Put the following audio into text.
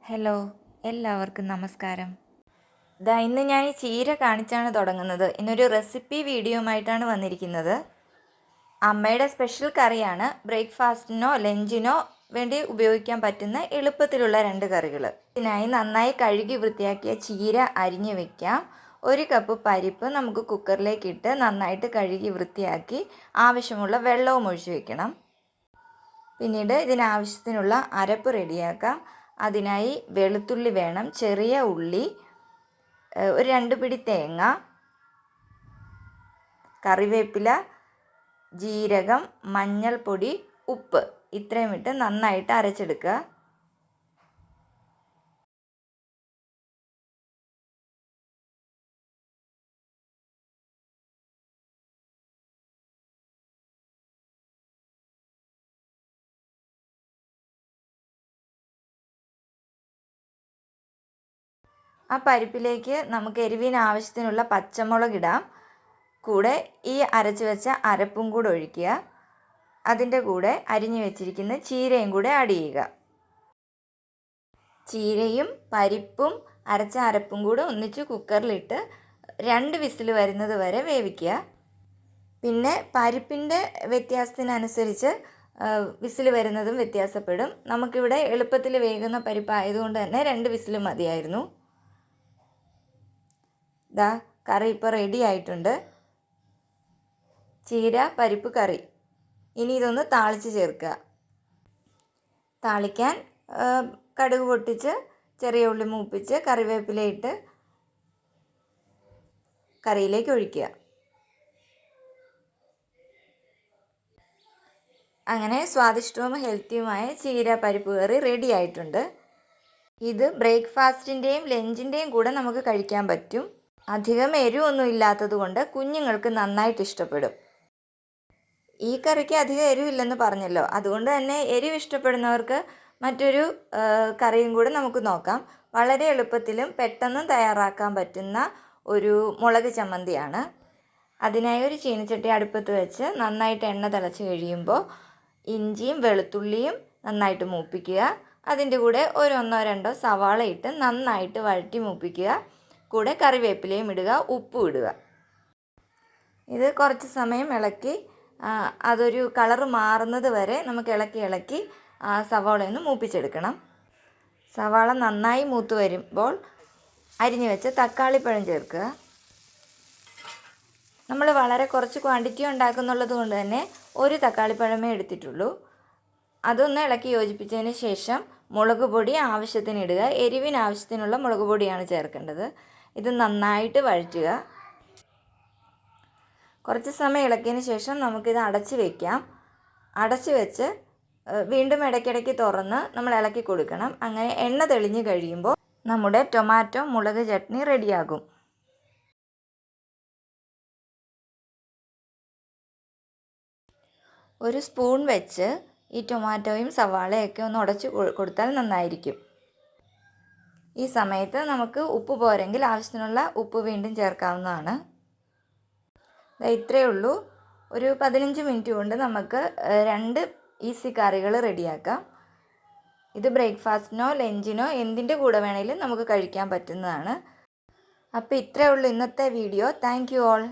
Hello, എല്ലാവർക്കും നമസ്കാരം. ഇന്ന് ഞാൻ ഈ ചീര കാണിച്ചാണ് തുടങ്ങുന്നത്. ഇന്നൊരു റെസിപ്പി വീഡിയോയുമായിട്ടാണ് വന്നിരിക്കുന്നത്. അമ്മയുടെ സ്പെഷ്യൽ കറിയാണ്. ബ്രേക്ക്ഫാസ്റ്റിനോ ലഞ്ചിനോ വേണ്ടി ഉപയോഗിക്കാൻ പറ്റുന്ന എളുപ്പത്തിലുള്ള 2 കറികൾ. ഇതിനായി നന്നായി കഴുകി വൃത്തിയാക്കിയ ചീര അരിഞ്ഞു വെക്കാം. 1 കപ്പ് പരിപ്പ് നമുക്ക് കുക്കറിലേക്ക് ഇട്ട് നന്നായിട്ട് കഴുകി വൃത്തിയാക്കി ആവശ്യമുള്ള വെള്ളവും ഒഴിച്ചു വെക്കണം. പിന്നീട് ഇതിനാവശ്യത്തിനുള്ള അരപ്പ് റെഡിയാക്കാം. അതിനായി വെളുത്തുള്ളി വേണം, ചെറിയ ഉള്ളി, ഒരു 2 പിടി തേങ്ങ, കറിവേപ്പില, ജീരകം, മഞ്ഞൾപ്പൊടി, ഉപ്പ് ഇത്രയും ഇട്ട് നന്നായിട്ട് അരച്ചെടുക്കുക. ആ പരിപ്പിലേക്ക് നമുക്ക് എരിവിന് ആവശ്യത്തിനുള്ള പച്ചമുളക് ഇടാം. കൂടെ ഈ അരച്ച് വെച്ച അരപ്പും കൂടെ ഒഴിക്കുക. അതിൻ്റെ കൂടെ അരിഞ്ഞു വെച്ചിരിക്കുന്ന ചീരയും കൂടെ ആഡ് ചെയ്യുക. ചീരയും പരിപ്പും അരച്ച അരപ്പും കൂടെ ഒന്നിച്ച് കുക്കറിലിട്ട് 2 വിസിൽ വരുന്നത് വരെ വേവിക്കുക. പിന്നെ പരിപ്പിൻ്റെ വ്യത്യാസത്തിനനുസരിച്ച് വിസിൽ വരുന്നതും വ്യത്യാസപ്പെടും. നമുക്കിവിടെ എളുപ്പത്തിൽ വേകുന്ന പരിപ്പായതുകൊണ്ട് തന്നെ 2 വിസിൽ മതിയായിരുന്നു. കറി ഇപ്പോൾ റെഡി ആയിട്ടുണ്ട്. ചീര പരിപ്പ് കറി. ഇനി ഇതൊന്ന് താളിച്ച് ചേർക്കുക. താളിക്കാൻ കടുക് പൊട്ടിച്ച് ചെറിയ ഉള്ളി മൂപ്പിച്ച് കറിവേപ്പിലയിട്ട് കറിയിലേക്ക് ഒഴിക്കുക. അങ്ങനെ സ്വാദിഷ്ടവും ഹെൽത്തിയുമായ ചീര പരിപ്പ് കറി റെഡി ആയിട്ടുണ്ട്. ഇത് ബ്രേക്ക്ഫാസ്റ്റിൻ്റെയും ലഞ്ചിൻ്റെയും കൂടെ നമുക്ക് കഴിക്കാൻ പറ്റും. അധികം എരിവൊന്നും ഇല്ലാത്തത് കൊണ്ട് കുഞ്ഞുങ്ങൾക്ക് നന്നായിട്ട് ഇഷ്ടപ്പെടും. ഈ കറിക്ക് അധികം എരിവില്ലെന്ന് പറഞ്ഞല്ലോ, അതുകൊണ്ട് തന്നെ എരിവ് ഇഷ്ടപ്പെടുന്നവർക്ക് മറ്റൊരു കറിയും കൂടെ നമുക്ക് നോക്കാം. വളരെ എളുപ്പത്തിലും പെട്ടെന്നും തയ്യാറാക്കാൻ പറ്റുന്ന ഒരു മുളക് ചമ്മന്തിയാണ്. അതിനായി ഒരു ചീനച്ചട്ടി അടുപ്പത്ത് വെച്ച് നന്നായിട്ട് എണ്ണ തിളച്ച് കഴിയുമ്പോൾ ഇഞ്ചിയും വെളുത്തുള്ളിയും നന്നായിട്ട് മൂപ്പിക്കുക. അതിൻ്റെ കൂടെ ഒരു 1-2 സവാള ഇട്ട് നന്നായിട്ട് വഴറ്റി മൂപ്പിക്കുക. കൂടെ കറിവേപ്പിലയും ഇടുക, ഉപ്പും ഇടുക. ഇത് കുറച്ച് സമയം ഇളക്കി അതൊരു കളറ് മാറുന്നത് വരെ നമുക്ക് ഇളക്കി സവാളയൊന്ന് മൂപ്പിച്ചെടുക്കണം. സവാള നന്നായി മൂത്ത് വരുമ്പോൾ അരിഞ്ഞു വെച്ച തക്കാളിപ്പഴം ചേർക്കുക. നമ്മൾ വളരെ കുറച്ച് ക്വാണ്ടിറ്റി ഉണ്ടാക്കുന്നുള്ളത് കൊണ്ട് തന്നെ ഒരു തക്കാളിപ്പഴമേ എടുത്തിട്ടുള്ളൂ. അതൊന്ന് ഇളക്കി യോജിപ്പിച്ചതിന് ശേഷം മുളക് പൊടി ആവശ്യത്തിന് ഇടുക. എരിവിന് ആവശ്യത്തിനുള്ള മുളക് പൊടിയാണ് ചേർക്കേണ്ടത്. ഇത് നന്നായിട്ട് വഴറ്റുക. കുറച്ച് സമയം ഇളക്കിയതിന് ശേഷം നമുക്കിത് അടച്ച് വയ്ക്കാം. അടച്ച് വെച്ച് വീണ്ടും ഇടയ്ക്കിടയ്ക്ക് തുറന്ന് നമ്മൾ ഇളക്കി കൊടുക്കണം. അങ്ങനെ എണ്ണ തെളിഞ്ഞ് കഴിയുമ്പോൾ നമ്മുടെ ടൊമാറ്റോ മുളക് ചട്നി റെഡിയാകും. ഒരു സ്പൂൺ വെച്ച് ഈ ടൊമാറ്റോയും സവാളയൊക്കെ ഒന്ന് ഉടച്ച് കൊടുത്താൽ നന്നായിരിക്കും. ഈ സമയത്ത് നമുക്ക് ഉപ്പ് പോരെങ്കിൽ ആവശ്യത്തിനുള്ള ഉപ്പ് വീണ്ടും ചേർക്കാവുന്നതാണ്. ഇത്രയേ ഉള്ളൂ. ഒരു 15 മിനിറ്റ് കൊണ്ട് നമുക്ക് 2 ഈസി കറികൾ റെഡിയാക്കാം. ഇത് ബ്രേക്ക്ഫാസ്റ്റിനോ ലഞ്ചിനോ എന്തിൻ്റെ കൂടെ വേണമെങ്കിലും നമുക്ക് കഴിക്കാൻ പറ്റുന്നതാണ്. അപ്പോൾ ഇത്രയേ ഉള്ളൂ ഇന്നത്തെ വീഡിയോ. Thank you all.